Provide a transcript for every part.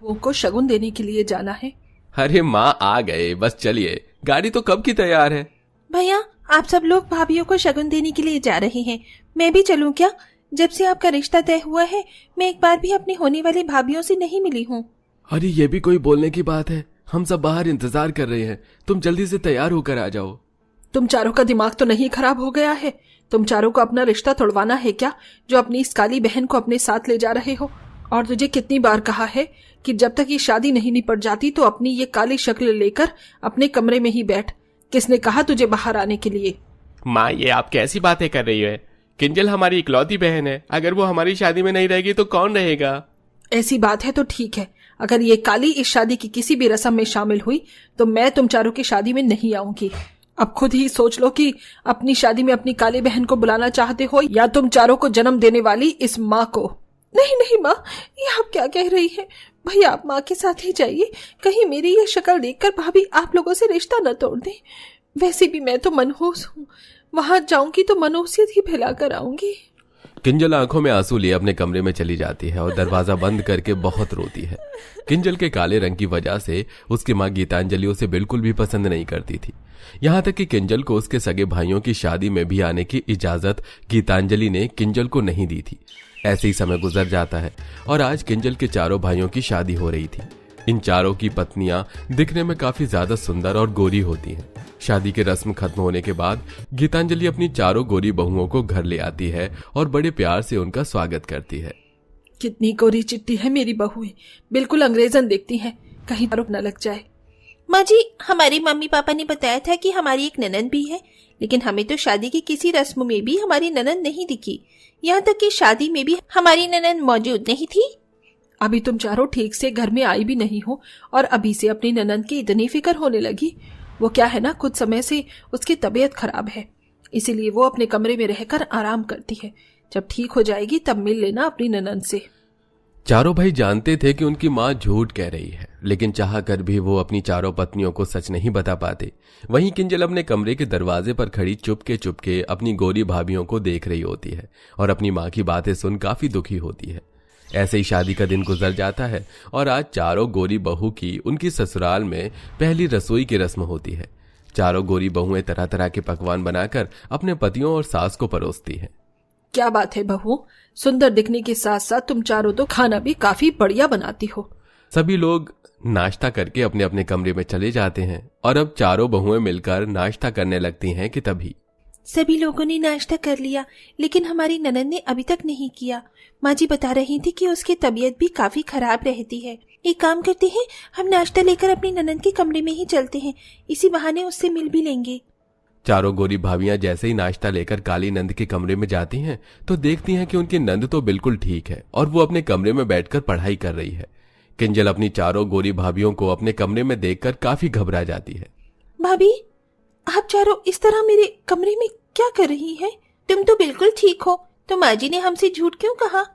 वो को शगुन देने के लिए जाना है। अरे माँ आ गए, बस चलिए, गाड़ी तो कब की तैयार है। भैया आप सब लोग भाभियों को शगुन देने के लिए जा रहे हैं, मैं भी चलूं क्या? जब से आपका रिश्ता तय हुआ है मैं एक बार भी अपनी होने वाली भाभियों से नहीं मिली हूँ। अरे ये भी कोई बोलने की बात है, हम सब बाहर इंतजार कर रहे हैं, तुम जल्दी से तैयार होकर आ जाओ। तुम चारों का दिमाग तो नहीं खराब हो गया है? तुम चारों को अपना रिश्ता तोड़वाना है क्या, जो अपनी इस काली बहन को अपने साथ ले जा रहे हो? और तुझे कितनी बार कहा है कि जब तक ये शादी नहीं निपट जाती तो अपनी ये काली शक्ल लेकर अपने कमरे में ही बैठ। किसने कहा तुझे बाहर आने के लिए? माँ ये आप कैसी बातें कर रही है? किंजल हमारी इकलौती बहन है, अगर वो हमारी शादी में नहीं रहेगी तो कौन रहेगा? ऐसी बात है तो ठीक है, अगर ये काली इस शादी की किसी भी रस्म में शामिल हुई तो मैं तुम चारों की शादी में नहीं आऊंगी। अब खुद ही सोच लो कि अपनी शादी में अपनी काली बहन को बुलाना चाहते हो या तुम चारों को जन्म देने वाली इस माँ को। नहीं नहीं माँ, ये आप क्या कह रही हैं? भैया आप माँ के साथ ही जाइए, कहीं मेरी ये शक्ल देखकर भाभी आप लोगों से रिश्ता न तोड़ दें। वैसे भी मैं तो मनहूस हूँ, वहां जाऊंगी तो मनहूसियत ही फैला कर आऊंगी। किंजल आंखों में आंसू लिए अपने कमरे में चली जाती है और दरवाजा बंद करके बहुत रोती है। किंजल के काले रंग की वजह से उसकी माँ गीतांजलि उसे बिल्कुल भी पसंद नहीं करती थी। यहाँ तक कि किंजल को उसके सगे भाइयों की शादी में भी आने की इजाजत गीतांजलि ने किंजल को नहीं दी थी। ऐसे ही समय गुजर जाता है और आज किंजल के चारों भाइयों की शादी हो रही थी। इन चारों की पत्नियां दिखने में काफी ज्यादा सुंदर और गोरी होती हैं। शादी की रस्म खत्म होने के बाद गीतांजलि अपनी चारों गोरी बहुओं को घर ले आती है और बड़े प्यार से उनका स्वागत करती है। कितनी गोरी चिट्टी है मेरी बहुएं, बिल्कुल अंग्रेजन देखती हैं, कहीं आरोप न लग जाए। माँ जी, हमारे मम्मी पापा ने बताया था कि हमारी एक ननद भी है, लेकिन हमें तो शादी की किसी रस्म में भी हमारी ननद नहीं दिखी। यहाँ तक कि शादी में भी हमारी ननद मौजूद नहीं थी। अभी तुम चारों ठीक से घर में आई भी नहीं हो और अभी से अपनी ननद की इतनी फिक्र होने लगी। वो क्या है ना, कुछ समय से उसकी तबीयत खराब है, इसीलिए वो अपने कमरे में रहकर आराम करती है। जब ठीक हो जाएगी तब मिल लेना अपनी ननद से। चारों भाई जानते थे कि उनकी माँ झूठ कह रही है, लेकिन चाह कर भी वो अपनी चारों पत्नियों को सच नहीं बता पाते। वहीं किंजल अपने कमरे के दरवाजे पर खड़ी चुपके अपनी गोरी भाभियों को देख रही होती है और अपनी माँ की बातें सुन काफी दुखी होती है। ऐसे ही शादी का दिन गुजर जाता है और आज चारों गोरी बहू की उनकी ससुराल में पहली रसोई की रस्म होती है। चारों गोरी बहुएं तरह तरह के पकवान बनाकर अपने पतियों और सास को परोसती हैं। क्या बात है बहू, सुंदर दिखने के साथ साथ तुम चारों तो खाना भी काफी बढ़िया बनाती हो। सभी लोग नाश्ता करके अपने अपने कमरे में चले जाते हैं और अब चारों बहुएं मिलकर नाश्ता करने लगती हैं कि तभी सभी लोगों ने नाश्ता कर लिया, लेकिन हमारी ननद ने अभी तक नहीं किया। माँ जी बता रही थी कि उसकी तबीयत भी काफी खराब रहती है। एक काम करते हैं, हम नाश्ता लेकर अपनी ननद के कमरे में ही चलते हैं, इसी बहाने उससे मिल भी लेंगे। चारों गोरी भाभियां जैसे ही नाश्ता लेकर काली नंद के कमरे में जाती हैं तो देखती हैं कि उनकी नंद तो बिल्कुल ठीक है और वो अपने कमरे में बैठकर पढ़ाई कर रही है। किंजल अपनी चारों गोरी भाभियों को अपने कमरे में देखकर काफी घबरा जाती है। भाभी, आप चारों इस तरह मेरे कमरे में क्या कर रही हैं? तुम तो बिल्कुल ठीक हो, तो माँ जी ने हमसे झूठ क्यों कहा?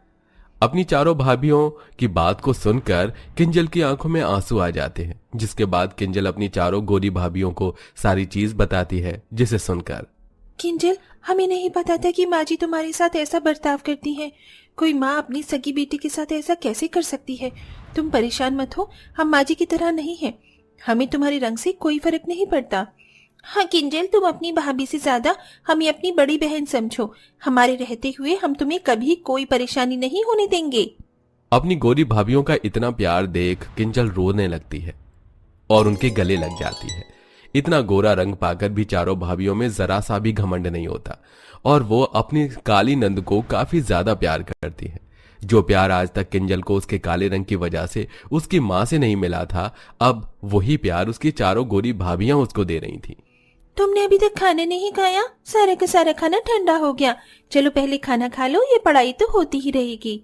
अपनी चारों भाभियों की बात को सुनकर किंजल की आंखों में आंसू आ जाते हैं, जिसके बाद किंजल अपनी चारों गोरी भाभियों को सारी चीज बताती है, जिसे सुनकर किंजल, हमें नहीं पता था कि माँ जी तुम्हारे साथ ऐसा बर्ताव करती हैं। कोई माँ अपनी सगी बेटी के साथ ऐसा कैसे कर सकती है? तुम परेशान मत हो, हम माँ जी की तरह नहीं हैं, हमें तुम्हारे रंग से कोई फर्क नहीं पड़ता। हाँ किंजल, तुम अपनी भाभी से ज्यादा हमें अपनी बड़ी बहन समझो। हमारे रहते हुए हम तुम्हें कभी कोई परेशानी नहीं होने देंगे। अपनी गोरी भाभियों का इतना प्यार देख किंजल रोने लगती है और उनके गले लग जाती है। इतना गोरा रंग पाकर भी चारों भाभियों में जरा सा भी घमंड नहीं होता और वो अपनी काली नंद को काफी ज्यादा प्यार करती है। जो प्यार आज तक किंजल को उसके काले रंग की वजह से उसकी माँ से नहीं मिला था, अब वही प्यार उसकी चारों गोरी भाभियां उसको दे रही थी। तुमने अभी तक खाना नहीं खाया? सारा का सारा खाना ठंडा हो गया। चलो पहले खाना खा लो, ये पढ़ाई तो होती ही रहेगी।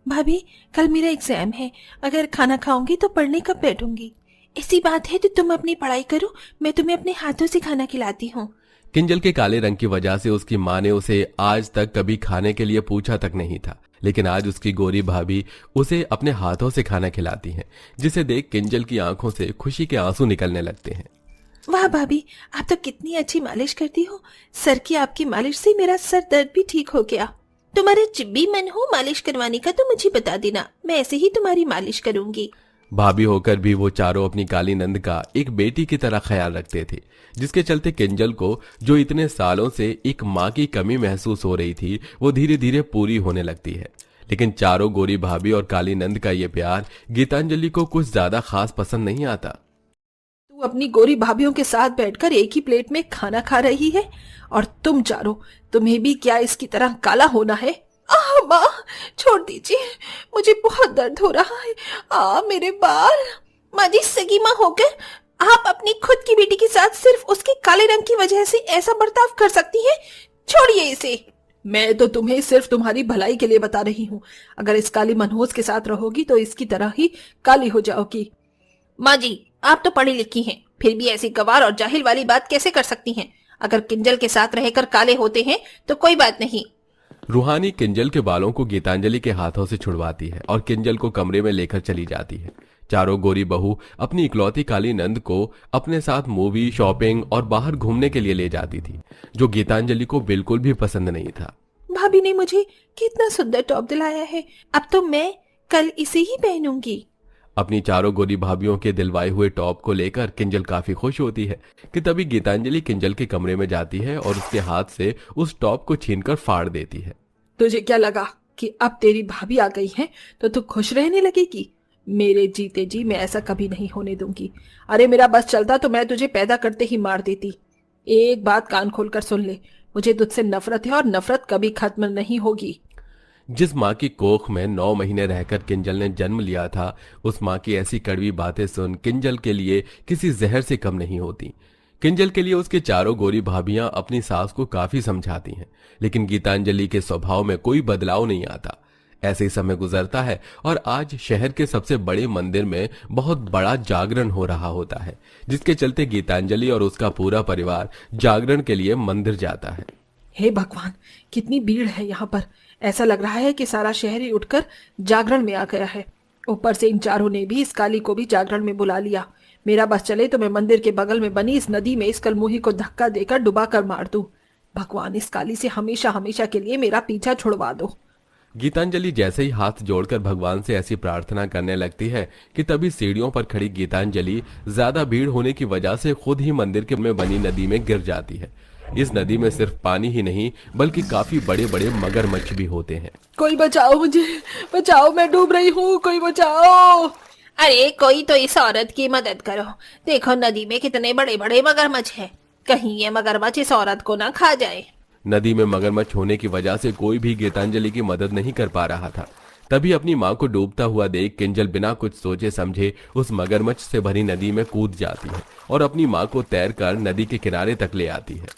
भाभी, कल मेरा एग्जाम है, अगर खाना खाऊंगी तो पढ़ने कब बैठूंगी? ऐसी बात है तो तुम अपनी पढ़ाई करो, मैं तुम्हें अपने हाथों से खाना खिलाती हूँ। किंजल के काले रंग की वजह से उसकी माँ ने उसे आज तक कभी खाने के लिए पूछा तक नहीं था, लेकिन आज उसकी गोरी भाभी उसे अपने हाथों से खाना खिलाती हैं, जिसे देख किंजल की आंखों से खुशी के आंसू निकलने लगते हैं। वाह भाभी, आप तो कितनी अच्छी मालिश करती हो। सर की आपकी मालिश से मेरा सर दर्द भी ठीक हो गया। तुम्हारे जब भी मन हो मालिश करवाने का तो मुझे बता देना, मैं ऐसे ही तुम्हारी मालिश करूंगी। भाभी होकर भी वो चारों अपनी काली नंद का एक बेटी की तरह ख्याल रखते थे, जिसके चलते किंजल को जो इतने सालों से एक माँ की कमी महसूस हो रही थी वो धीरे धीरे पूरी होने लगती है। लेकिन चारों गोरी भाभी और काली नंद का ये प्यार गीतांजलि को कुछ ज्यादा खास पसंद नहीं आता। तू अपनी गोरी भाभीियों के साथ बैठकर एक ही प्लेट में खाना खा रही है और तुम चारों, तुम्हें भी क्या इसकी तरह काला होना है? माँ छोड़ दीजिए, मुझे बहुत दर्द हो रहा है। मेरे बाल। माँ जी, सगी माँ होकर आप अपनी खुद की बेटी के साथ सिर्फ उसके काले रंग की वजह से ऐसा बर्ताव कर सकती हैं? छोड़िए इसे। मैं तो तुम्हें सिर्फ तुम्हारी भलाई के लिए बता रही हूँ। अगर इस काली मनहूस के साथ रहोगी तो इसकी तरह ही काली हो जाओगी। माँ जी, आप तो पढ़ी लिखी हैं, फिर भी ऐसी गवार और जाहिल वाली बात कैसे कर सकती हैं? अगर किंजल के साथ रहकर काले होते हैं तो कोई बात नहीं। रूहानी किंजल के बालों को गीतांजलि के हाथों से छुड़वाती है और किंजल को कमरे में लेकर चली जाती है। चारों गोरी बहू अपनी इकलौती काली नंद को अपने साथ मूवी, शॉपिंग और बाहर घूमने के लिए ले जाती थी, जो गीतांजलि को बिल्कुल भी पसंद नहीं था। भाभी ने मुझे कितना सुंदर टॉप दिलाया है, अब तो मैं कल इसे ही पहनूंगी। अपनी चारों गोरी भाभीियों के दिलवाए हुए टॉप को लेकर किंजल काफी खुश होती है कि तभी गीतांजलि किंजल के कमरे में जाती है और उसके हाथ से उस टॉप को छीनकर फाड़ देती है। तुझे क्या लगा कि अब तेरी भाभी आ गई है तो तू खुश रहने लगेगी? मेरे जीते जी मैं ऐसा कभी नहीं होने दूंगी। अरे मेरा बस चलता तो मैं तुझे पैदा करते ही मार देती। एक बात कान खोलकर सुन ले, मुझे तुझसे नफरत है और नफरत कभी खत्म नहीं होगी। जिस माँ की कोख में 9 महीने रहकर किंजल ने जन्म लिया था, उस माँ की ऐसी कड़वी बातें सुन किंजल के लिए किसी जहर से कम नहीं होती। किंजल के लिए उसके चारों गोरी भाभियां अपनी सास को काफी समझाती हैं, लेकिन गीतांजलि के स्वभाव में कोई बदलाव नहीं आता। ऐसे ही समय गुजरता है और आज शहर के सबसे बड़े मंदिर में बहुत बड़ा जागरण हो रहा होता है, जिसके चलते गीतांजलि और उसका पूरा परिवार जागरण के लिए मंदिर जाता है। हे भगवान, कितनी भीड़ है यहाँ पर। ऐसा लग रहा है कि सारा शहर ही उठकर जागरण में आ गया है। ऊपर से इन चारों ने भी इस काली को भी जागरण में बुला लिया। मेरा बस चले तो मैं मंदिर के बगल में बनी इस नदी में इस कलमुही को धक्का देकर डुबा कर मार दूं। भगवान, इस काली से हमेशा हमेशा के लिए मेरा पीछा छुड़वा दो। गीतांजलि जैसे ही हाथ जोड़कर भगवान से ऐसी प्रार्थना करने लगती है कि तभी सीढ़ियों पर खड़ी गीतांजलि ज्यादा भीड़ होने की वजह से खुद ही मंदिर के में बनी नदी में गिर जाती है। इस नदी में सिर्फ पानी ही नहीं बल्कि काफी बड़े बड़े मगरमच्छ भी होते हैं। कोई बचाओ, मुझे बचाओ, मैं डूब रही हूँ, कोई बचाओ। अरे कोई तो इस औरत की मदद करो। देखो नदी में कितने बड़े बड़े मगरमच्छ हैं, कहीं ये मगरमच्छ इस औरत को ना खा जाए। नदी में मगरमच्छ होने की वजह से कोई भी गीतांजलि की मदद नहीं कर पा रहा था। तभी अपनी माँ को डूबता हुआ देख किंजल बिना कुछ सोचे समझे उस मगरमच्छ से भरी नदी में कूद जाती है और अपनी माँ को तैरकर नदी के किनारे तक ले आती है,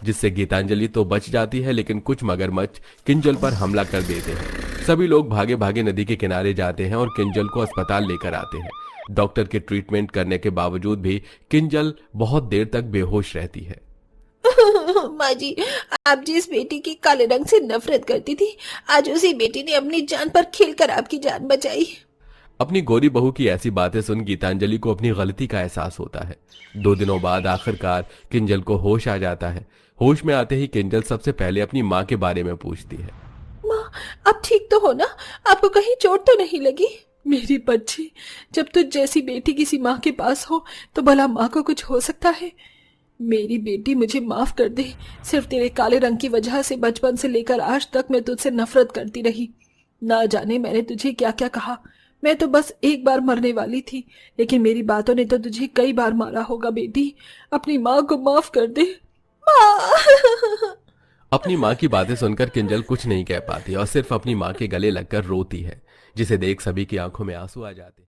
जिससे गीतांजलि तो बच जाती है, लेकिन कुछ मगरमच्छ किंजल पर हमला कर देते हैं। सभी लोग भागे भागे नदी के किनारे जाते हैं और किंजल को अस्पताल लेकर आते हैं। डॉक्टर के ट्रीटमेंट करने के बावजूद भी किंजल बहुत देर तक बेहोश रहती है। माँ जी, आप जिस बेटी की काले रंग से नफरत करती थी, आज उसी बेटी ने अपनी जान पर खेलकर आपकी जान बचाई। अपनी गोरी बहू की ऐसी बातें सुन गीतांजलि को अपनी गलती का एहसास होता है। 2 दिनों बाद आखिरकार किंजल को होश आ जाता है। होश में आते ही किंजल सबसे पहले अपनी माँ के बारे में पूछती है। माँ, आप ठीक तो हो ना? आपको कहीं चोट तो नहीं लगी? मेरी बच्ची, जब तुझ जैसी बेटी किसी माँ के पास हो तो भला माँ को कुछ हो सकता है? मेरी बेटी, मुझे माफ कर दे। सिर्फ तेरे काले रंग की वजह से बचपन से लेकर आज तक मैं तुझसे नफरत करती रही। ना जाने मैंने तुझे क्या क्या कहा। मैं तो बस एक बार मरने वाली थी, लेकिन मेरी बातों ने तो तुझे कई बार मारा होगा। बेटी, अपनी माँ को माफ कर दे। अपनी माँ की बातें सुनकर किंजल कुछ नहीं कह पाती और सिर्फ अपनी माँ के गले लगकर रोती है, जिसे देख सभी की आंखों में आंसू आ जाते हैं।